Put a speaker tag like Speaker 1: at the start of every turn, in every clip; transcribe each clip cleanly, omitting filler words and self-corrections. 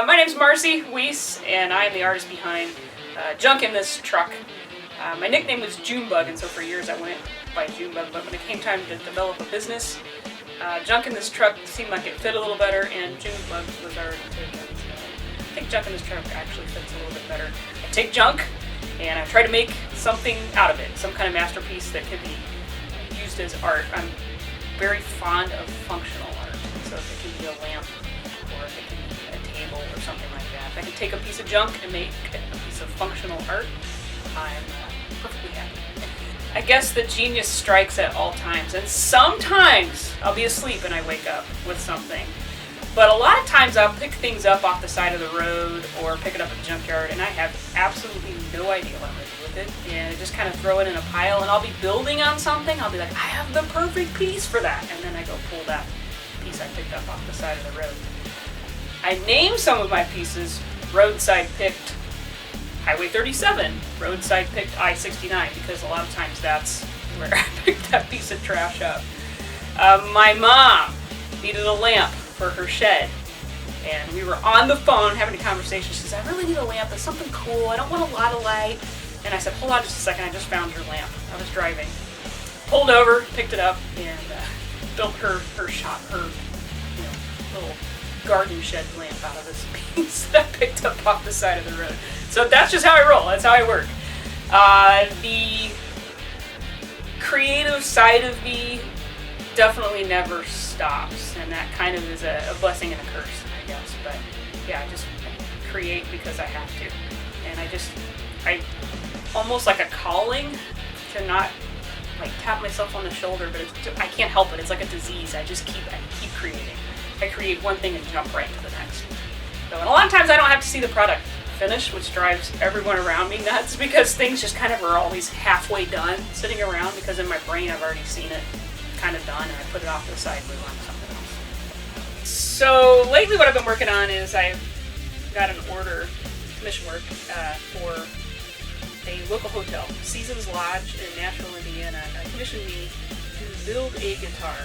Speaker 1: My name's Marci Weese, and I am the artist behind Junk in This Truck. My nickname was Junebug, and so for years I went by Junebug, but when it came time to develop a business, Junk in This Truck seemed like it fit a little better, and Junebug was our take. I think Junk in This Truck actually fits a little bit better. I take junk, and I try to make something out of it, some kind of masterpiece that can be used as art. I'm very fond of functional art, so if it can be a lamp, or if it can be a table or something like that. If I can take a piece of junk and make a piece of functional art, I'm perfectly happy. I guess the genius strikes at all times, and sometimes I'll be asleep and I wake up with something. But a lot of times I'll pick things up off the side of the road or pick it up at the junkyard, and I have absolutely no idea what I'm going to do with it. And I just kind of throw it in a pile, and I'll be building on something. I'll be like, I have the perfect piece for that. And then I go pull that piece I picked up off the side of the road. I name some of my pieces roadside picked Highway 37, roadside picked I-69, because a lot of times that's where I picked that piece of trash up. My mom needed a lamp for her shed, and we were on the phone having a conversation. She says, I really need a lamp, it's something cool, I don't want a lot of light. And I said, hold on just a second, I just found your lamp. I was driving, pulled over, picked it up, and built her shop, her little garden shed lamp out of this piece that I picked up off the side of the road. So that's just how I roll, that's how I work. The creative side of me definitely never stops, and that kind of is a blessing and a curse, I guess. But yeah, I just create because I have to, and I almost like a calling to not like tap myself on the shoulder, but I can't help it. It's like a disease. I keep creating. I create one thing and jump right to the next. So, and a lot of times I don't have to see the product finished, which drives everyone around me nuts, because things just kind of are always halfway done sitting around, because in my brain I've already seen it kind of done, and I put it off to the side and move on to something else. So lately what I've been working on is I've got an order, commission work, for a local hotel, Seasons Lodge in Nashville, Indiana. Commissioned me to build a guitar,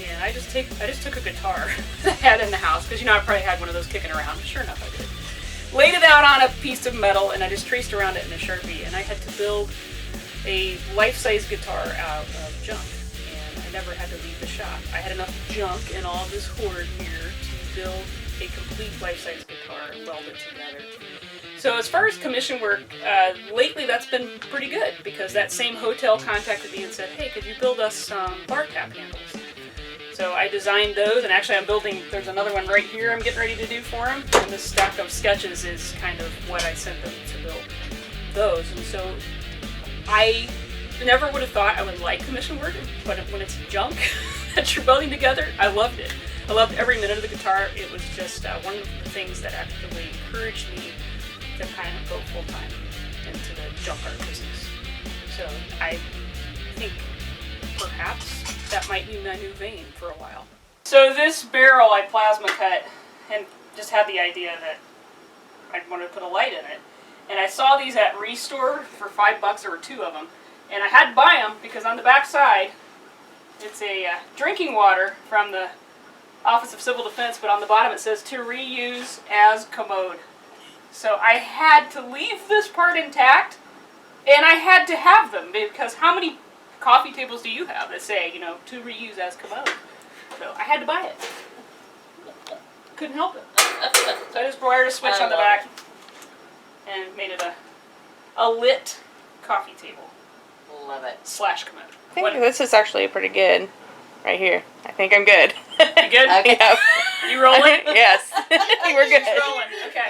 Speaker 1: and I just took a guitar that I had in the house, because I probably had one of those kicking around. Sure enough, I did. Laid it out on a piece of metal, and I just traced around it in a Sharpie, and I had to build a life-size guitar out of junk. I never had to leave the shop. I had enough junk in all this hoard here to build a complete life-size guitar and weld it together. So as far as commission work, lately that's been pretty good, because that same hotel contacted me and said, hey, could you build us some bar tap handles? So I designed those, and actually there's another one right here I'm getting ready to do for them, and this stack of sketches is kind of what I sent them to build those. And so I never would have thought I would like commission work, but when it's junk that you're building together, I loved it. I loved every minute of the guitar. It was just one of the things that actually encouraged me to kind of go full-time into the junk art business. So I think perhaps that might be my new vein for a while. So this barrel I plasma cut, and just had the idea that I wanted to put a light in it. And I saw these at Restore for $5. There were two of them. And I had to buy them because on the back side, it's a drinking water from the Office of Civil Defense, but on the bottom it says to reuse as commode. So I had to leave this part intact, and I had to have them, because how many coffee tables do you have that say, to reuse as commode? So I had to buy it. Couldn't help it. So I just wired a switch on the back and made it a lit coffee table.
Speaker 2: Love it.
Speaker 1: / commode.
Speaker 3: I think this is actually pretty good. Right here. I think I'm good.
Speaker 1: You good?
Speaker 3: Yeah.
Speaker 1: You rolling?
Speaker 3: Yes. We're good.
Speaker 1: She's rolling. Okay.